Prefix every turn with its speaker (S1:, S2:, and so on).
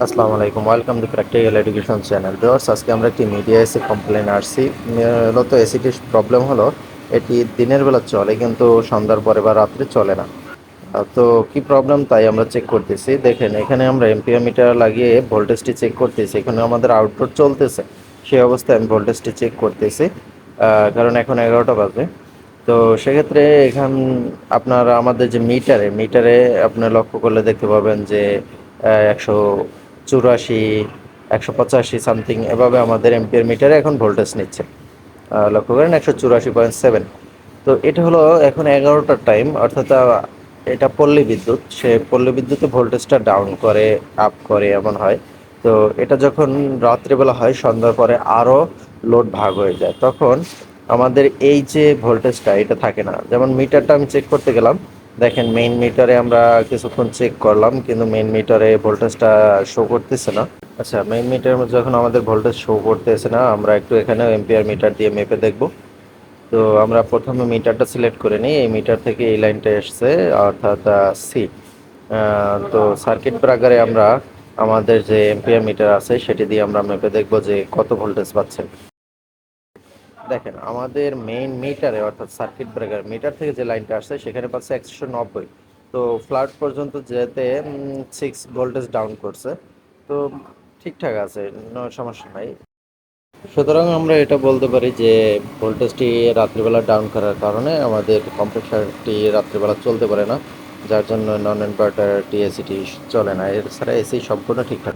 S1: আসসালামু আলাইকুম, welcome to practical education channel. Viewers, আজকে আমরা একটি মিডিয়া এসি কমপ্লেন আসছি। মূলত এসিটির প্রবলেম হলো এটি দিনের বেলা চলে, কিন্তু সন্ধ্যার পরে বা রাত্রে চলে না। তো কি প্রবলেম তাই আমরা চেক করতেছি। দেখেন, এখানে আমরা এম্পিয়ার মিটার লাগিয়ে ভোল্টেজটি চেক করতেছি। এখানে আমাদের আউটপুট চলতেছে, সেই অবস্থায় আমি ভোল্টেজটি চেক করতেছি, কারণ এখন 11টা বাজে। তো সেক্ষেত্রে এখান আপনার আমাদের যে মিটারে আপনার লক্ষ্য করলে দেখতে পাবেন যে 184, 185 সামথিং এভাবে আমাদের এম্পিয়ার মিটারে এখন ভোল্টেজ নিচ্ছে। লক্ষ্য করেন 184.7। তো এটা হলো এখন 11টার টাইম, অর্থাৎ এটা পল্লী বিদ্যুৎ। সে পল্লী বিদ্যুতে ভোল্টেজটা ডাউন করে, আপ করে, এমন হয়। তো এটা যখন রাত্রিবেলা হয়, সন্ধ্যার পরে আরও লোড ভাগ হয়ে যায়, তখন আমাদের এই যে ভোল্টেজটা এটা থাকে না। যেমন মিটারটা আমি চেক করতে গেলাম, দেখেন মেইন মিটারে আমরা কিছুক্ষণ চেক করলাম, কিন্তু মেইন মিটারে ভোল্টেজটা শো করতেছে না। আচ্ছা, মেইন মিটারে যখন আমাদের ভোল্টেজ শো করতেছে না, আমরা একটু এখানে এম্পিয়ার মিটার দিয়ে মেপে দেখব। তো আমরা প্রথমে মিটারটা সিলেক্ট করে নিই। এই মিটার থেকে এই লাইনটা এসছে, অর্থাৎ সি। তো সার্কিট ব্রেকারে আমরা আমাদের যে এম্পিয়ার মিটার আছে সেটি দিয়ে আমরা মেপে দেখব যে কত ভোল্টেজ পাচ্ছে। দেখেন, আমাদের মেইন মিটারে অর্থাৎ সার্কিট ব্রেকার মিটার থেকে যে লাইনটা আসছে সেখানে পাচ্ছে 190। তো ফ্ল্যাট পর্যন্ত যেতে 6 ভোল্টেজ ডাউন করছে। তো ঠিকঠাক আছে, কোনো সমস্যা নাই। সুতরাং আমরা এটা বলতে পারি যে ভোল্টেজটি রাত্রিবেলা ডাউন করার কারণে আমাদের কম্প্রেসারটি রাত্রিবেলা চলতে পারে না, যার জন্য নন ইনভার্টার এসিটি চলে না। এছাড়া এসি সম্পূর্ণ ঠিকঠাক।